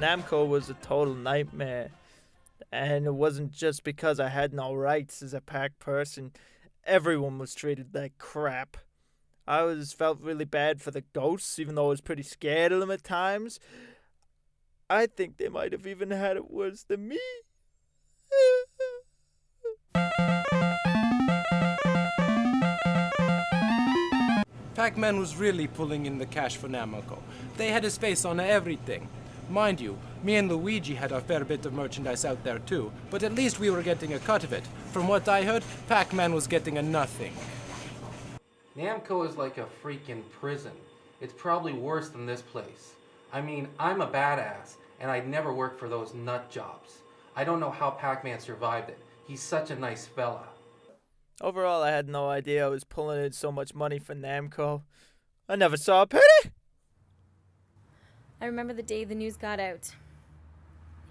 Namco was a total nightmare. And it wasn't just because I had no rights as a pack person. Everyone was treated like crap. I always felt really bad for the ghosts, even though I was pretty scared of them at times. I think they might have even had it worse than me. Pac-Man was really pulling in the cash for Namco. They had his face on everything. Mind you, me and Luigi had our fair bit of merchandise out there too, but at least we were getting a cut of it. From what I heard, Pac-Man was getting a nothing. Namco is like a freaking prison. It's probably worse than this place. I mean, I'm a badass, and I'd never work for those nut jobs. I don't know how Pac-Man survived it. He's such a nice fella. Overall, I had no idea I was pulling in so much money for Namco. I never saw a penny! I remember the day the news got out.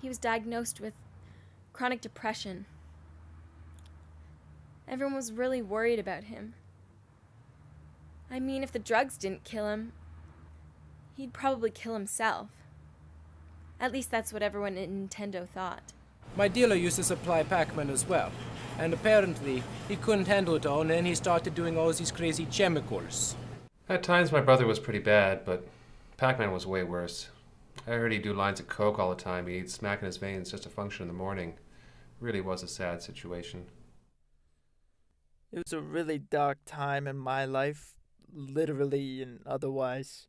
He was diagnosed with chronic depression. Everyone was really worried about him. I mean, if the drugs didn't kill him, he'd probably kill himself. At least that's what everyone at Nintendo thought. My dealer used to supply Pac-Man as well, and apparently he couldn't handle it all, and then he started doing all these crazy chemicals. At times my brother was pretty bad, but Pac-Man was way worse. I heard he'd do lines of coke all the time. He'd smack in his veins just to function in the morning. Really was a sad situation. It was a really dark time in my life, literally and otherwise.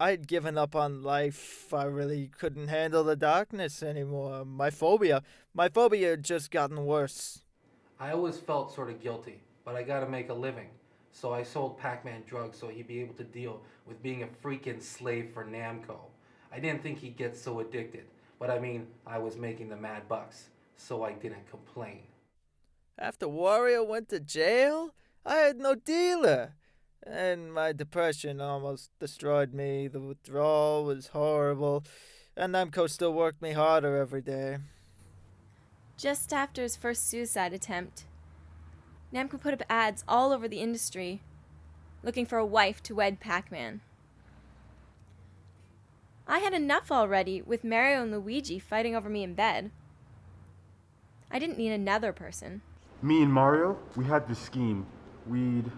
I had given up on life. I really couldn't handle the darkness anymore. My phobia had just gotten worse. I always felt sort of guilty, but I gotta make a living. So I sold Pac-Man drugs so he'd be able to deal with being a freaking slave for Namco. I didn't think he'd get so addicted, but I mean, I was making the mad bucks, so I didn't complain. After Wario went to jail, I had no dealer. And my depression almost destroyed me. The withdrawal was horrible, and Namco still worked me harder every day. Just after his first suicide attempt, Namco put up ads all over the industry, looking for a wife to wed Pac-Man. I had enough already with Mario and Luigi fighting over me in bed. I didn't need another person. Me and Mario, we had this scheme. We'd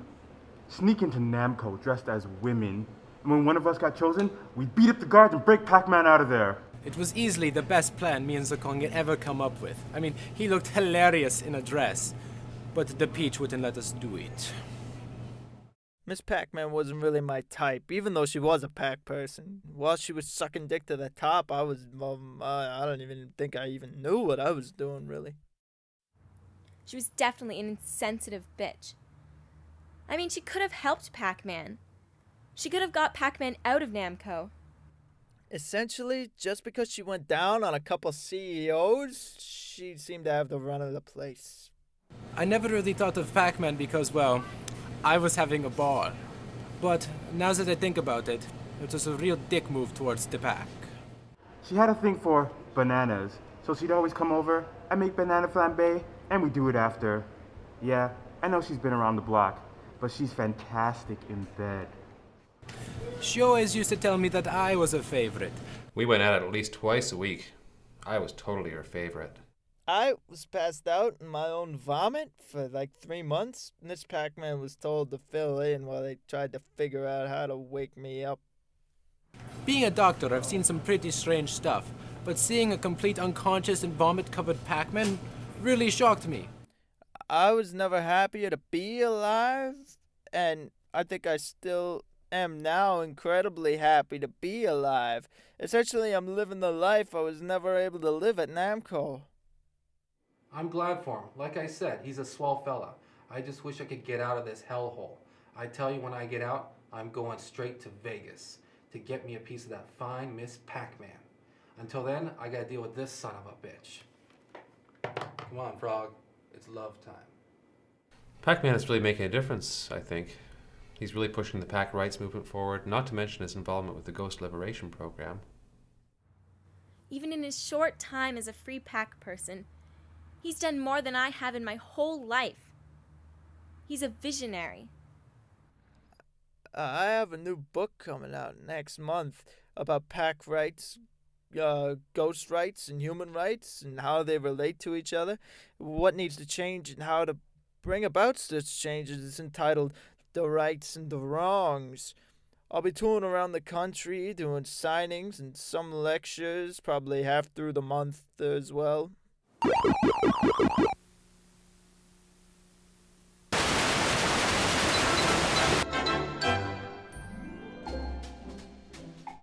sneak into Namco dressed as women, and when one of us got chosen, we'd beat up the guards and break Pac-Man out of there. It was easily the best plan me and Zakong had ever come up with. I mean, he looked hilarious in a dress, but the Peach wouldn't let us do it. Miss Pac-Man wasn't really my type, even though she was a pack person. While she was sucking dick to the top, I don't even think I even knew what I was doing, really. She was definitely an insensitive bitch. I mean, she could have helped Pac-Man. She could have got Pac-Man out of Namco. Essentially, just because she went down on a couple CEOs, she seemed to have the run of the place. I never really thought of Pac-Man because, well, I was having a ball. But now that I think about it, it was a real dick move towards the pack. She had a thing for bananas, so she'd always come over and make banana flambe, and we'd do it after. Yeah, I know she's been around the block, but she's fantastic in bed. She always used to tell me that I was a favorite. We went at it at least twice a week. I was totally her favorite. I was passed out in my own vomit for like 3 months. Miss Pac-Man was told to fill in while they tried to figure out how to wake me up. Being a doctor, I've seen some pretty strange stuff, but seeing a complete unconscious and vomit-covered Pac-Man really shocked me. I was never happier to be alive, and I think I still am now incredibly happy to be alive. Essentially, I'm living the life I was never able to live at Namco. I'm glad for him. Like I said, he's a swell fella. I just wish I could get out of this hellhole. I tell you, when I get out, I'm going straight to Vegas to get me a piece of that fine Miss Pac-Man. Until then, I gotta deal with this son of a bitch. Come on, Frog. It's love time. Pac-Man is really making a difference, I think. He's really pushing the pack rights movement forward, not to mention his involvement with the Ghost Liberation Program. Even in his short time as a free pack person, he's done more than I have in my whole life. He's a visionary. I have a new book coming out next month about pack rights, ghost rights and human rights and how they relate to each other, what needs to change, and how to bring about such changes. It's entitled The Rights and the Wrongs. I'll be touring around the country doing signings and some lectures, probably half through the month as well.